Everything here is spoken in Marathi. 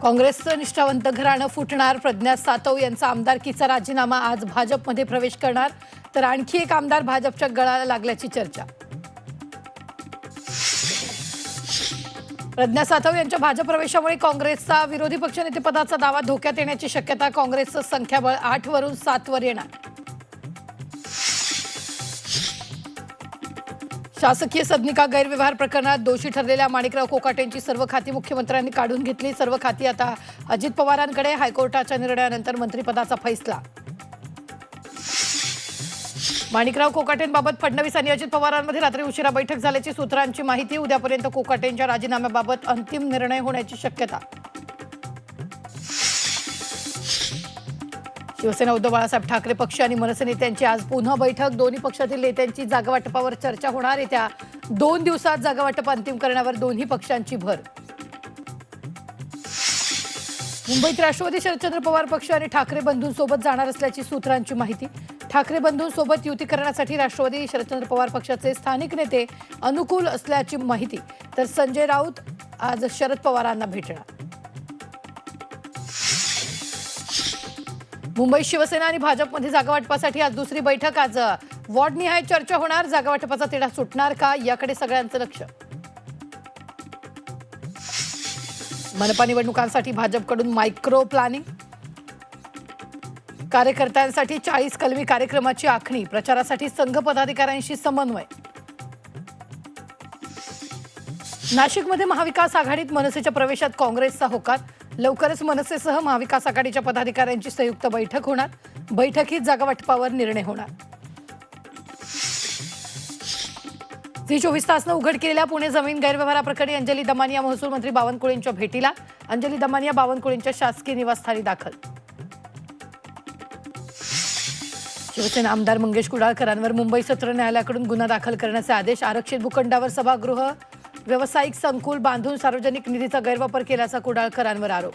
काँग्रेसचं निष्ठावंत घराणं फुटणार. प्रज्ञा सातव यांचा आमदारकीचा राजीनामा आज भाजपमध्ये प्रवेश करणार, तर आणखी एक आमदार भाजपच्या गळाला लागल्याची चर्चा. प्रज्ञा सातव यांच्या भाजप प्रवेशामुळे काँग्रेसचा विरोधी पक्षनेतेपदाचा दावा धोक्यात येण्याची शक्यता. काँग्रेसचं संख्याबळ 8 वरून 7 वर येणार. शासकीय सदनिका गैरव्यवहार प्रकरणात दोषी ठरलेल्या माणिकराव कोकाटेंची सर्व खाती मुख्यमंत्र्यांनी काढून घेतली. सर्व खाती आता अजित पवारांकडे. हायकोर्टाच्या निर्णयानंतर मंत्रिपदाचा फैसला. माणिकराव कोकाटेंबाबत फडणवीस आणि अजित पवारांमध्ये रात्री उशिरा बैठक झाल्याची सूत्रांची माहिती. उद्यापर्यंत कोकाटेंच्या राजीनाम्याबाबत अंतिम निर्णय होण्याची शक्यता. शिवसेना उद्धव बाळासाहेब ठाकरे पक्ष आणि मनसे नेत्यांची आज पुन्हा बैठक. दोन्ही पक्षातील नेत्यांची जागावाटपावर चर्चा होणार. येत्या 2 दिवसात जागावाटप अंतिम करण्यावर दोन्ही पक्षांची भर. मुंबईत राष्ट्रवादी शरदचंद्र पवार पक्ष आणि ठाकरे बंधूंसोबत जाणार असल्याची सूत्रांची माहिती. ठाकरे बंधूंसोबत युती करण्यासाठी राष्ट्रवादी शरदचंद्र पवार पक्षाचे स्थानिक नेते अनुकूल असल्याची माहिती. तर संजय राऊत आज शरद पवारांना भेटणार. मुंबईत शिवसेना आणि भाजपमध्ये जागावाटपासाठी आज दुसरी बैठक. आज वॉर्डनिहाय चर्चा होणार. जागावाटपाचा तिढा सुटणार का, याकडे सगळ्यांचं लक्ष. मनपा निवडणुकांसाठी भाजपकडून मायक्रो प्लॅनिंग. कार्यकर्त्यांसाठी 40 कलमी कार्यक्रमाची आखणी. प्रचारासाठी संघ पदाधिकाऱ्यांशी समन्वय. नाशिकमध्ये महाविकास आघाडीत मनसेच्या प्रवेशात काँग्रेसचा होकार. लवकरच मनसेसह महाविकास आघाडीच्या पदाधिकाऱ्यांची संयुक्त बैठक होणार. बैठकीत जागावाटपावर निर्णय होणार. झी 24 तासनं उघड केलेल्या पुणे जमीन गैरव्यवहाराप्रकरणी अंजली दमानिया महसूल मंत्री बावनकुळेंच्या भेटीला. अंजली दमानिया बावनकुळेंच्या शासकीय निवासस्थानी दाखल. शिवसेना आमदार मंगेश कुडाळकरांवर मुंबई सत्र न्यायालयाकडून गुन्हा दाखल करण्याचे आदेश. आरक्षित भूखंडावर सभागृह, व्यावसायिक संकुल बांधून सार्वजनिक निधीचा गैरवापर केल्याचा कुडाळकरांवर आरोप.